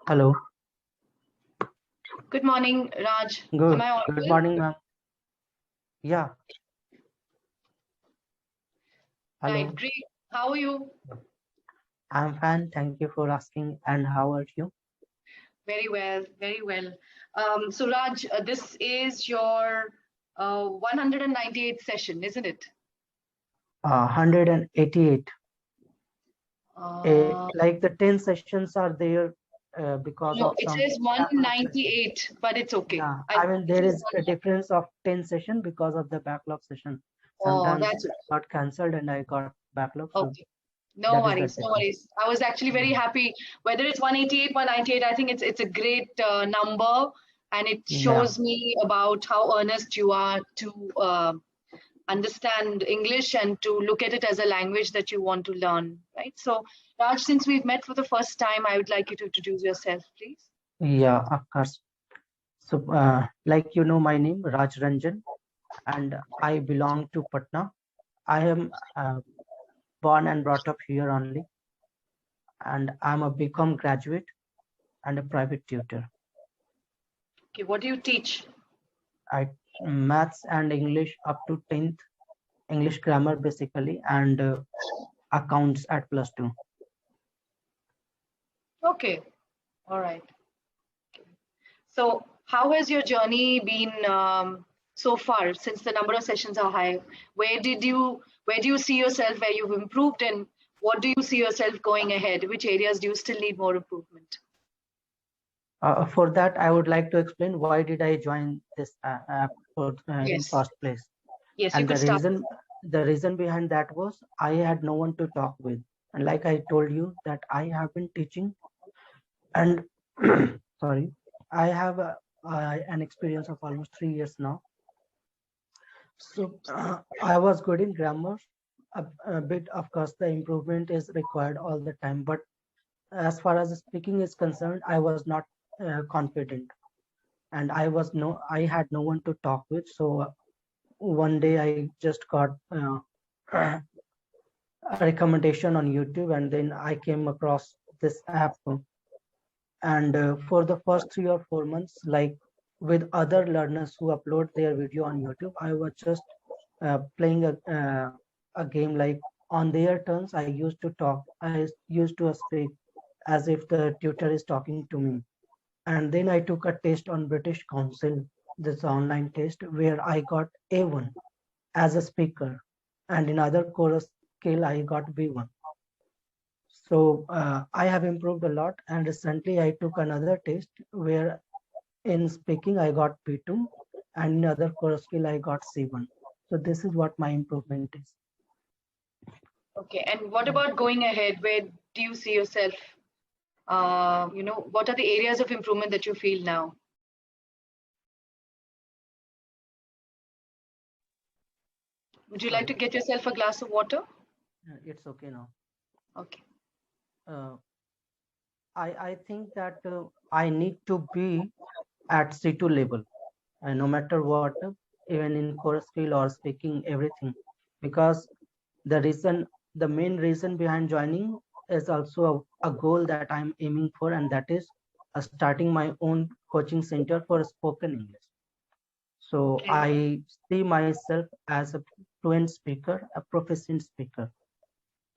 Hello. Good morning, Raj. Am Good. I Good audible? morning, ma'am. Yeah. Right, Hello. great. How are you? I'm fine. Thank you for asking. And how are you? Very well, very well. So, Raj, this is your 198th session, isn't it? 188. Uh, Like the 10 sessions are there because no, of it some says backlog session. 198, but it's okay. Yeah. I I think mean, this there is is a difference of 10 session because of the backlog session. oh, Sometimes that's it got cancelled and I got backlog. So okay. No that is the worries, no difference. worries. I was actually very Yeah. happy. Whether it's 188, 198, I think it's a great number, and it Yeah. shows me about how earnest you are to understand English and to look at it as a language that you want to learn, right? So, Raj, since we've met for the first time, I would like you to introduce yourself, please. Yeah, of course. So, like my name, Raj Ranjan, and I belong to Patna. I am born and brought up here only, and I'm a BCom graduate and a private tutor. Okay, what do you teach? I maths and English up to 10th, English grammar basically, and accounts at +2. Okay, all right. So, how has your journey been so far since the number of sessions are high? Where do you see yourself where you've improved, and what do you see yourself going ahead? Which areas do you still need more improvement? For that, I would like to explain why did I join this app in Yes, first place. yes, you And could start. the reason behind that was I had no one to talk with. And like I told you that I have been teaching and sorry, I have an experience of almost 3 years now. So I was good in grammar. A bit, of course, the improvement is required all the time. But as far as speaking is concerned, I was not confident, and I had no one to talk with. So one day I just got a recommendation on YouTube, and then I came across this app. And for the first 3 or 4 months, like with other learners who upload their video on YouTube, I was just playing a game like on their turns. I used to talk. I used to speak as if the tutor is talking to me. And then I took a test on British Council, this online test, where I got A1 as a speaker, and in other chorus skill I got B1. So I have improved a lot, and recently I took another test where in speaking I got B2, and in other core skill I got C1. So this is what my improvement is. Okay, and what about going ahead? Where do you see yourself? What are the areas of improvement that you feel now? Would you like Sorry, to get yourself a glass of water? it's okay now. Okay. Uh, I think that I need to be at C2 level, no matter what, even in core skill or speaking everything, because the reason, the main reason behind joining is also a goal that I'm aiming for, and that is starting my own coaching center for spoken English. So Okay. I see myself as a fluent speaker, a proficient speaker,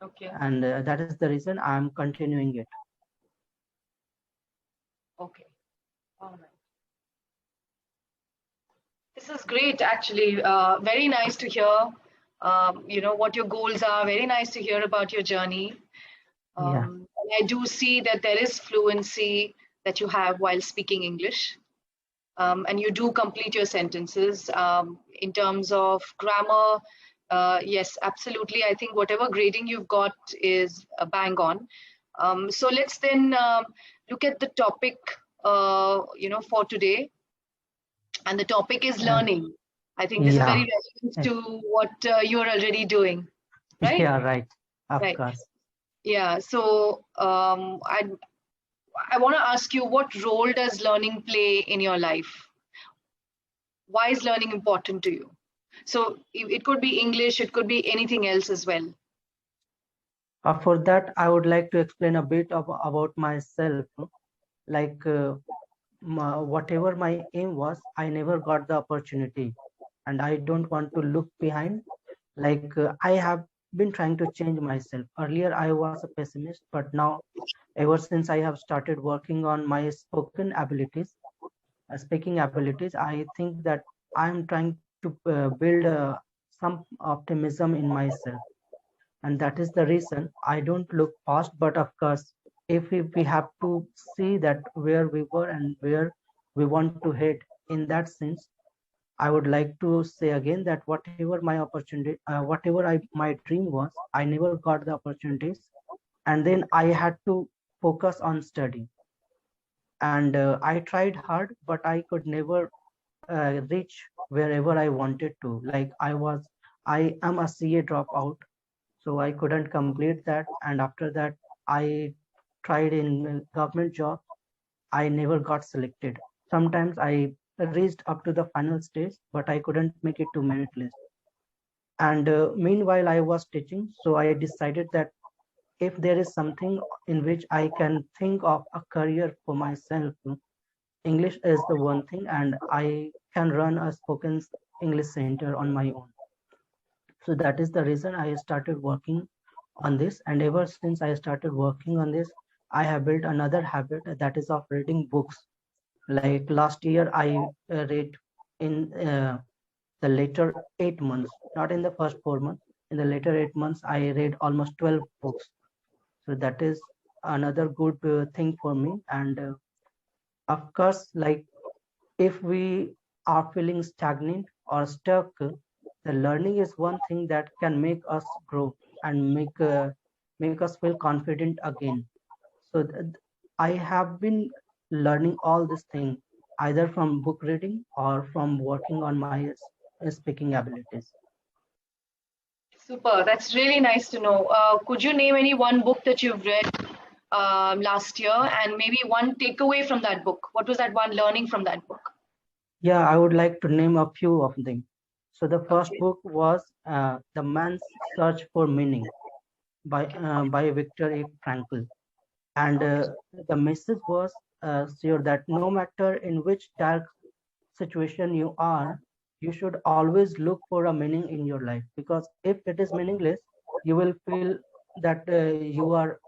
Okay. and that is the reason I'm continuing it. Okay. All right. This is great, actually. Very nice to hear. What your goals are. Very nice to hear about your journey. Yeah, And I do see that there is fluency that you have while speaking English, and you do complete your sentences. In terms of grammar, yes, absolutely. I think whatever grading you've got is bang on. So let's then look at the topic, for today, and the topic is uh, learning. I think this is yeah, very relevant to what you're already doing, right? yeah, right, of Right. course. Yeah. So I want to ask you, what role does learning play in your life? Why is learning important to you? So it could be English, it could be anything else as well. For that, I would like to explain a bit about myself. like whatever my aim was, I never got the opportunity, and I don't want to look behind. Like I have been trying to change myself. Earlier I was a pessimist, but now, ever since I have started working on my spoken abilities, speaking abilities, I think that I'm trying to build some optimism in myself, and that is the reason I don't look past. But of course, if we have to see that where we were and where we want to head, in that sense, I would like to say again that whatever my opportunity, whatever my dream was, I never got the opportunities, and then I had to focus on study. And I tried hard, but I could never reach wherever I wanted to. Like I am a CA dropout, so I couldn't complete that. And after that, I tried in government jobs. I never got selected. Sometimes I reached up to the final stage, but I couldn't make it to merit list. And meanwhile, I was teaching, so I decided that if there is something in which I can think of a career for myself, English is the one thing, and I can run a spoken English center on my own. So that is the reason I started working on this. And ever since I started working on this, I have built another habit, that is of reading books. Like last year, I read in the later 8 months, not in the first 4 months. In the later 8 months, I read almost 12 books. So that is another good thing for me. And of course, like if we are feeling stagnant or stuck, the learning is one thing that can make us grow and make us feel confident again. So I have been learning all these things either from book reading or from working on my speaking abilities. Super. That's really nice to know. Could you name any one book that you've read last year and maybe one takeaway from that book? What was that one learning from that book? Yeah, I would like to name a few of them. So the first Okay. book was The Man's Search for Meaning by Viktor A. Frankl. And Okay. the message was sure that no matter in which dark situation you are, you should always look for a meaning in your life. Because if it is meaningless, you will feel that you are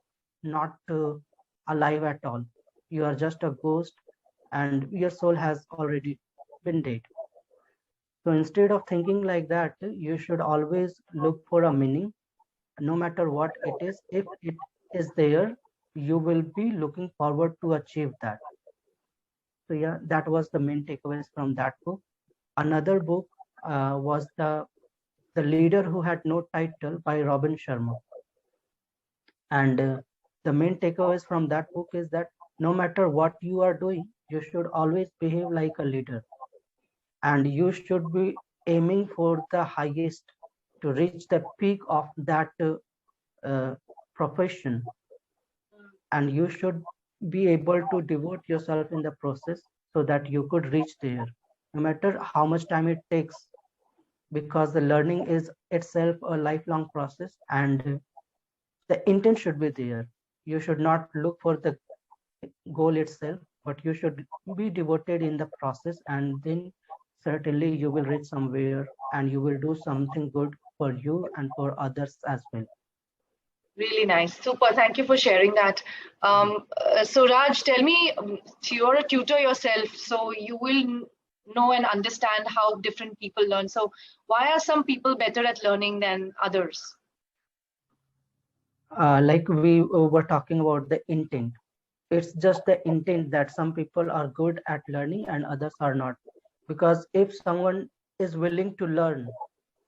not alive at all. You are just a ghost, and your soul has already been dead. So instead of thinking like that, you should always look for a meaning, no matter what it is. If it is there, you will be looking forward to achieve that. So yeah, that was the main takeaways from that book. Another book was the Leader Who Had No Title by Robin Sharma. And the main takeaways from that book is that no matter what you are doing, you should always behave like a leader, and you should be aiming for the highest to reach the peak of that uh, profession, and you should be able to devote yourself in the process so that you could reach there, no matter how much time it takes, because the learning is itself a lifelong process, and the intent should be there. You should not look for the goal itself, but you should be devoted in the process, and then certainly you will reach somewhere and you will do something good for you and for others as well. Really nice. Super. Thank you for sharing that. So, Raj, tell me, so you're a tutor yourself, so you will know and understand how different people learn. So, why are some people better at learning than others? Like we were talking about the intent, it's just the intent that some people are good at learning and others are not. Because if someone is willing to learn,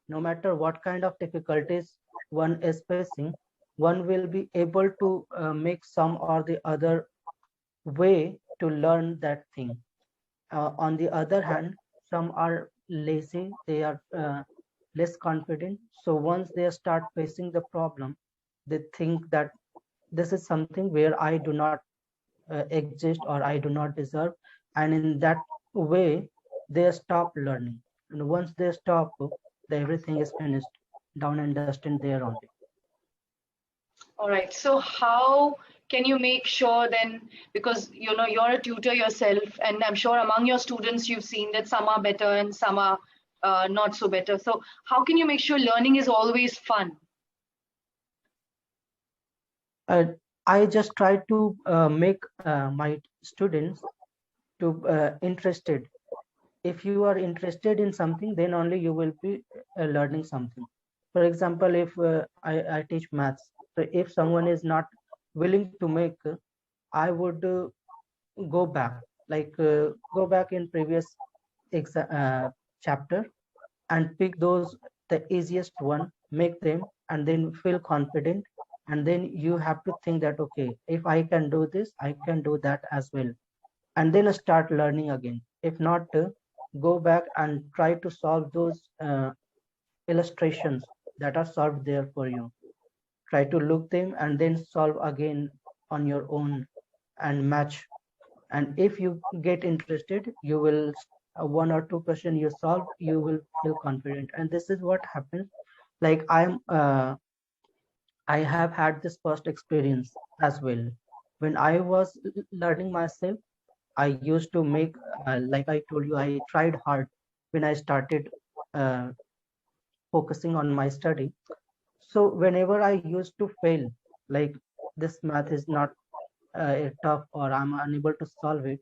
no matter what kind of difficulties one is facing, one will be able to make some or the other way to learn that thing. On the other hand, some are lazy, they are less confident. So once they start facing the problem, they think that this is something where I do not exist or I do not deserve. And in that way, they stop learning. And once they stop, everything is finished, down and dusted there only. All right. So, how can you make sure then, because you know you're a tutor yourself, and I'm sure among your students you've seen that some are better and some are not so better. So how can you make sure learning is always fun? uh, I just try to make my students to interested. If you are interested in something, then only you will be learning something. For example, if I teach maths, so if someone is not willing to make, I would go back, like go back in previous chapter and pick those the easiest one, make them, and then feel confident. And then you have to think that, okay, if I can do this, I can do that as well, and then start learning again. If not, go back and try to solve those illustrations that are solved there for you. Try to look them and then solve again on your own and match. And if you get interested, you will one or two question you solve, you will feel confident. And this is what happens. Like I have had this first experience as well. When I was learning myself, I used to make, like I told you, I tried hard when I started uh, focusing on my study. So whenever I used to fail, like this math is not tough or I'm unable to solve it,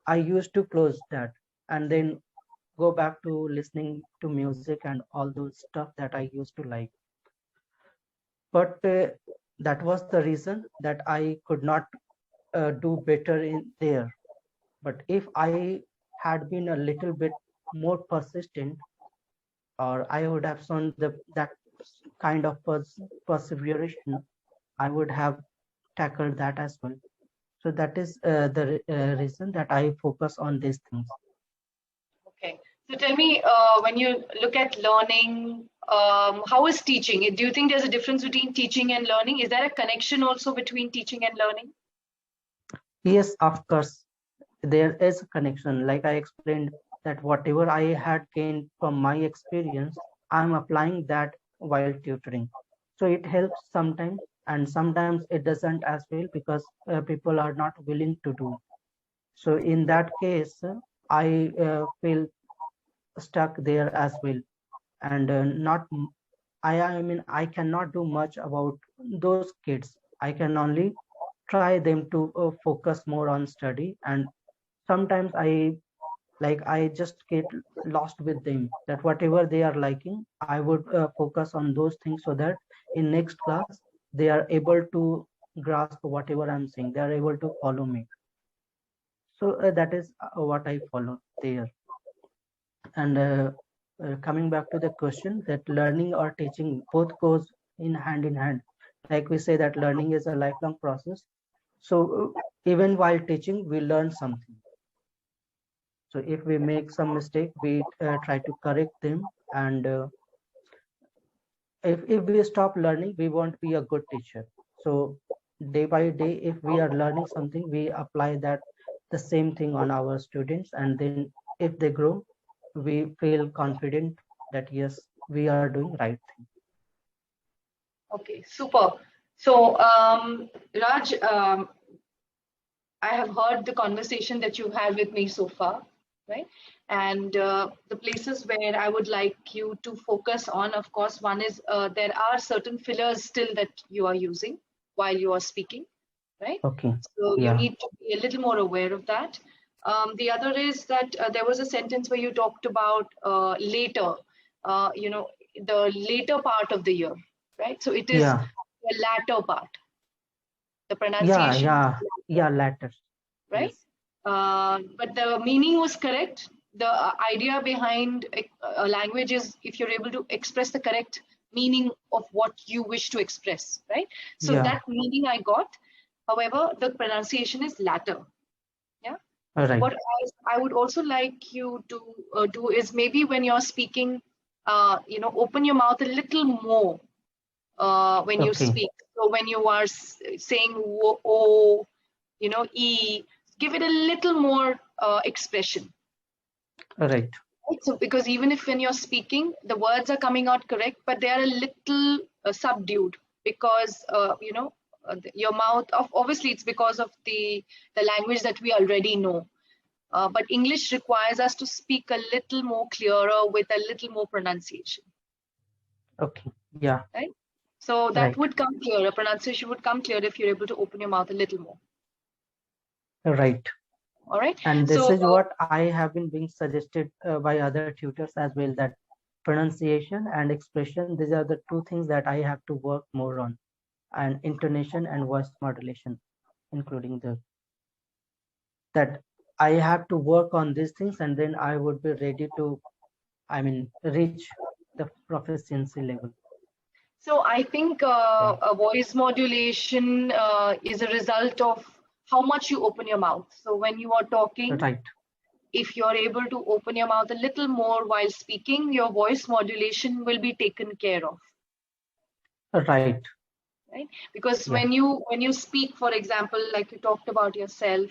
I used to close that and then go back to listening to music and all those stuff that I used to like. But that was the reason that I could not do better in there. But if I had been a little bit more persistent, or I would have shown that kind of perseverance, I would have tackled that as well. So that is the reason that I focus on these things. Okay. So tell me, when you look at learning, how is teaching? Do you think there's a difference between teaching and learning? Is there a connection also between teaching and learning? Yes, of course, there is a connection. Like I explained, that whatever I had gained from my experience, I'm applying that while tutoring. So it helps sometimes, and sometimes it doesn't as well, because people are not willing to do. So in that case, I feel stuck there as well, and not. I mean, I cannot do much about those kids. I can only try them to focus more on study, and sometimes I just get lost with them, that whatever they are liking, I would focus on those things, so that in next class they are able to grasp whatever I'm saying, they are able to follow me. So that is what I follow there. And coming back to the question, that learning or teaching both goes in hand. Like we say that learning is a lifelong process. So even while teaching, we learn something. So if we make some mistake, we try to correct them. And if we stop learning, we won't be a good teacher. So day by day, if we are learning something, we apply that the same thing on our students. And then if they grow, we feel confident that yes, we are doing right thing. Okay, super. So, Raj, I have heard the conversation that you've had with me so far, right? And the places where I would like you to focus on, of course, one is there are certain fillers still that you are using while you are speaking, right? Okay. So you Yeah. need to be a little more aware of that. The other is that there was a sentence where you talked about later, you know, the later part of the year, right? So it is Yeah. the latter part, the Yeah. pronunciation is Yeah. latter, Yeah. Latter. right? Yes. But the meaning was correct. The idea behind a language is if you're able to express the correct meaning of what you wish to express, right? So Yeah. that meaning I got. However, the pronunciation is latter. Yeah. All right. What I would also like you to do is maybe when you're speaking, you know, open your mouth a little more when you Okay. speak. So when you are saying o, you know, e, give it a little more expression. All right. Right? So because even if when you're speaking, the words are coming out correct, but they are a little subdued because you know. your mouth. Obviously, it's because of the language that we already know. But English requires us to speak a little more clearer with a little more pronunciation. Okay. Yeah. Right? So that Right. would come clearer. Pronunciation would come clearer if you're able to open your mouth a little more. Right. All right. And this So is what I have been being suggested by other tutors as well, that pronunciation and expression, these are the two things that I have to work more on, and intonation and voice modulation, including that I have to work on these things, and then I would be ready to, reach the proficiency level. So I think Yeah. a voice modulation is a result of how much you open your mouth. So when you are talking, Right. if you're able to open your mouth a little more while speaking, your voice modulation will be taken care of. Right. Right? Because Yeah. when you speak, for example, like you talked about yourself,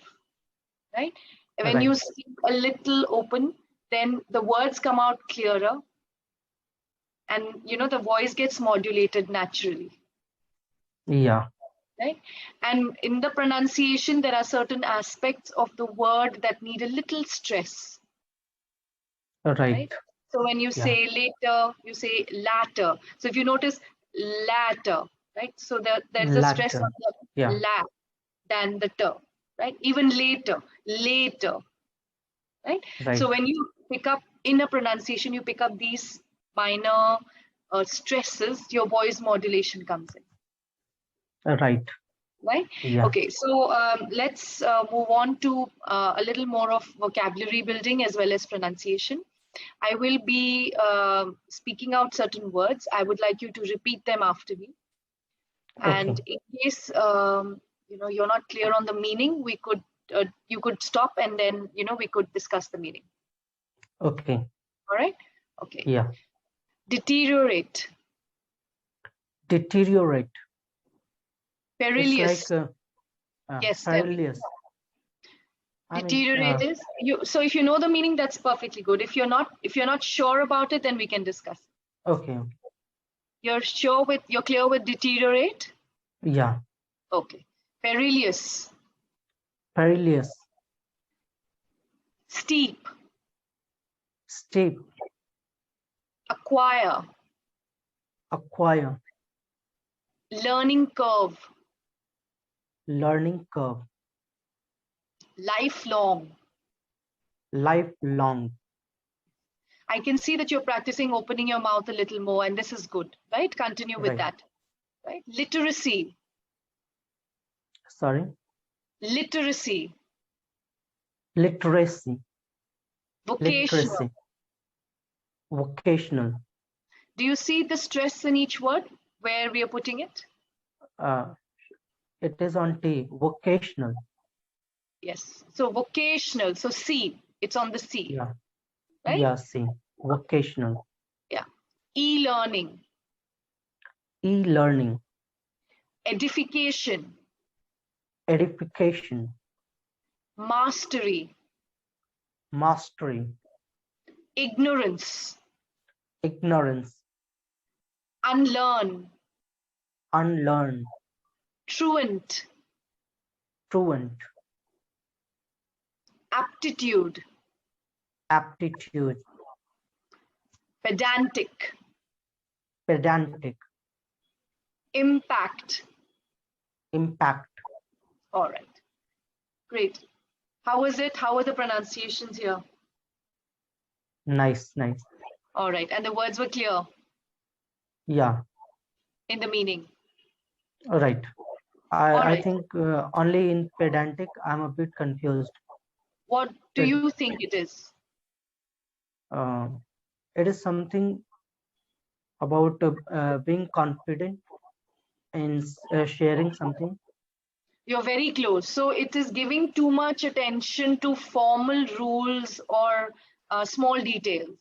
right? When Right. you speak a little open, then the words come out clearer, and the voice gets modulated naturally. Yeah. Right? And in the pronunciation, there are certain aspects of the word that need a little stress. Right. Right? So when you Yeah. say later, you say latter. So if you notice latter, right? So there's a stress Latter. on the Yeah. la than the ter, right? Even later, later, right? So Right. when you pick up in a pronunciation, you pick up these minor stresses, your voice modulation comes in. Right. Right? Yeah. Okay, so let's move on to a little more of vocabulary building as well as pronunciation. I will be speaking out certain words. I would like you to repeat them after me. Okay. And in case you're not clear on the meaning, you could stop, and then we could discuss the meaning. Okay. All right? Okay. Yeah. Deteriorate, Deteriorate. It's like perilous. Yes, tell me. perilous. I mean, Deteriorate is you. So if you know the meaning, that's perfectly good. If you're not sure about it, then we can discuss. okay. You're clear with deteriorate? Yeah. Okay. Perilous, Perilous. steep, Steep. acquire, Acquire. learning curve, Learning curve. lifelong. Lifelong. I can see that you're practicing opening your mouth a little more, and this is good, right? Continue with Right. that, right? Literacy, Sorry. literacy, Literacy. vocational. Literacy. Vocational. Do you see the stress in each word where we are putting it? Uh, it is on T. Vocational. Yes. So vocational. So C. It's on the C, Yeah. right? Yeah. See. Vocational. Yeah. E-learning, E-learning. edification, Edification. mastery, Mastery. ignorance, Ignorance. unlearn, Unlearn. truant, Truant. aptitude, Aptitude. pedantic, Pedantic. impact. Impact. All right. Great. How is it? How are the pronunciations here? Nice. Nice. All right. And the words were clear Yeah. in the meaning. Right. All I right. think only in pedantic I'm a bit confused. What do Ped- you think it is? uh, it is something about being confident in sharing something. You're very close. So it is giving too much attention to formal rules or small details,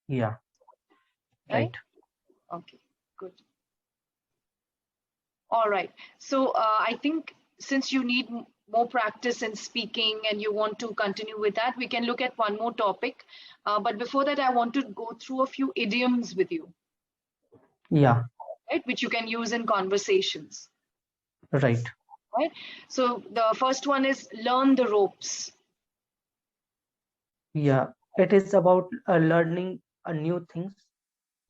Yeah. right? Right. Okay, good. All right. So I think since you need more practice in speaking and you want to continue with that, we can look at one more topic. But before that, I want to go through a few idioms with you, Yeah. right? Which you can use in conversations. Right. right? So the first one is learn the ropes. Yeah. It is about learning new things,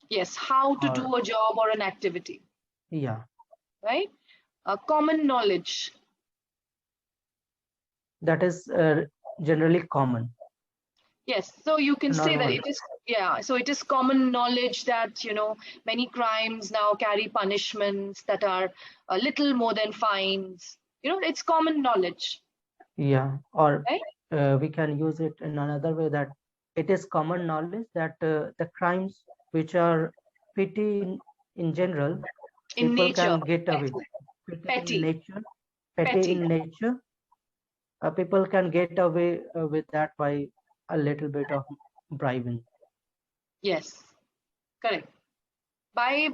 Yes, how to or do a job or an activity, yeah, right? Common knowledge. that is generally common, Yes, so you can say that normal. it is, yeah, so it is common knowledge that, many crimes now carry punishments that are a little more than fines. It's common knowledge, Yeah, or right? we can use it in another way, that it is common knowledge that the crimes which are petty in general, In people nature, can get away. petty, Petty in petty, nature, petty petty. in nature, people can get away with that by a little bit of bribing. Yes, correct. By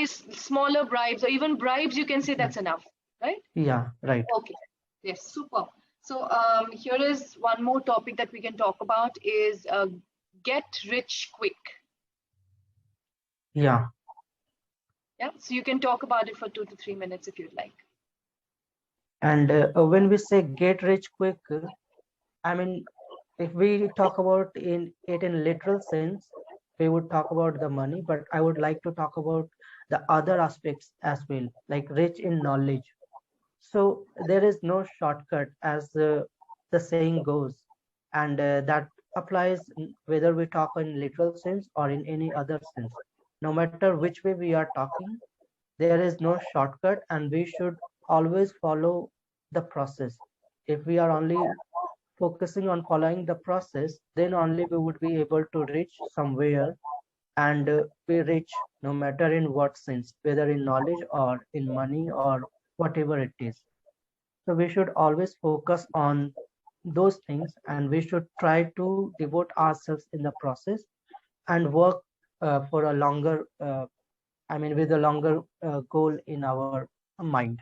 smaller bribes or even bribes, you can say Yeah, that's enough, right? yeah, right. Okay. Yes, super. So here is one more topic that we can talk about is get rich quick. Yeah, Yeah, so you can talk about it for 2 to 3 minutes if you'd like. and when we say get rich quick, I mean, if we talk about in it in literal sense, we would talk about the money, but I would like to talk about the other aspects as well, like rich in knowledge. So there is no shortcut, as the saying goes, and that applies whether we talk in literal sense or in any other sense. No matter which way we are talking, there is no shortcut, and we should always follow the process. If we are only focusing on following the process, then only we would be able to reach somewhere, and be rich, no matter in what sense, whether in knowledge or in money or whatever it is. So we should always focus on those things, and we should try to devote ourselves in the process and work for a longer, with a longer goal in our mind.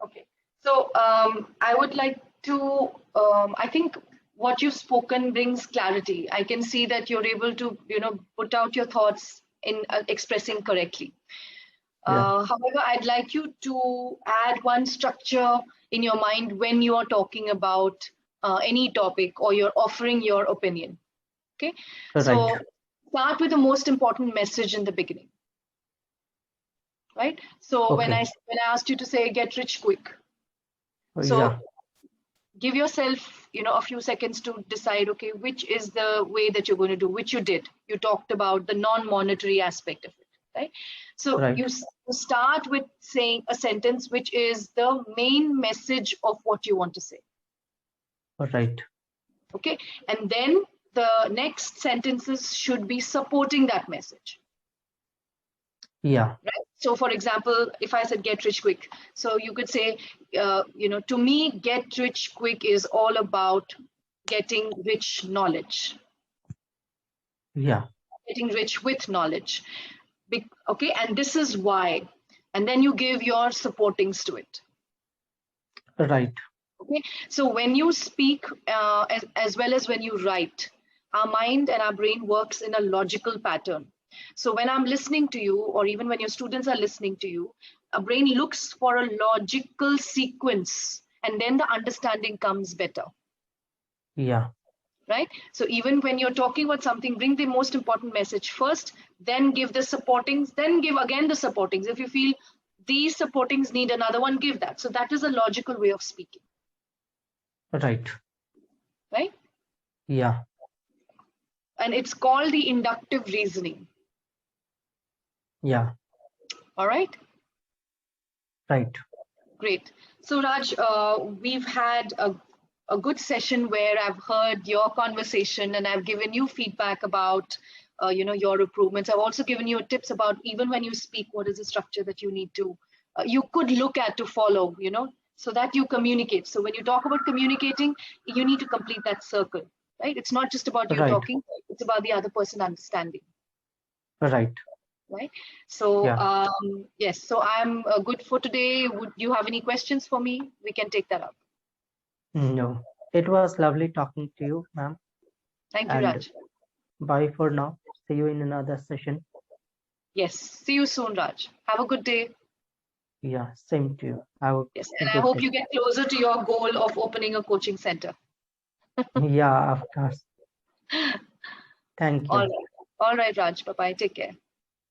Okay. So I would like to, I think what you've spoken brings clarity. I can see that you're able to, put out your thoughts in expressing correctly. Yeah. However, I'd like you to add one structure in your mind when you are talking about any topic or you're offering your opinion. Okay. Right. So start with the most important message in the beginning, right? So when Okay. I asked you to say get rich quick, so Yeah. give yourself a few seconds to decide, okay, which is the way that you're going to do, which you talked about the non-monetary aspect of it, right? So Right. you start with saying a sentence which is the main message of what you want to say, Right. okay, and then the next sentences should be supporting that message. Yeah. Right? So, for example, if I said get rich quick, so you could say, to me, get rich quick is all about getting rich knowledge, Yeah. getting rich with knowledge. Okay, and this is why. And then you give your supportings to it. Right. Okay, so when you speak, as well as when you write, our mind and our brain works in a logical pattern. So when I'm listening to you, or even when your students are listening to you, a brain looks for a logical sequence, and then the understanding comes better, Yeah. right? So even when you're talking about something, bring the most important message first, then give the supportings, then give again the supportings. If you feel these supportings need another one, give that. So that is a logical way of speaking, Right. right? Yeah. And it's called the inductive reasoning. Yeah. All right, Right. great. So Raj, we've had a good session where I've heard your conversation and I've given you feedback about your improvements. I've also given you tips about even when you speak, what is the structure that you need to you could look at to follow, so that you communicate. So when you talk about communicating, you need to complete that circle, right? It's not just about you Right. talking, it's about the other person understanding. Right. Right? So, Yeah. yes, so I'm good for today. Would you have any questions for me? We can take that up. No. It was lovely talking to you, ma'am. Thank you, And Raj. bye for now. See you in another session. Yes, see you soon, Raj. Have a good day. Yeah, same to you. Have Yes, a and I good hope day. you get closer to your goal of opening a coaching center. Yeah, of course. Thank All you. right. All right, Raj. Bye bye. Take care.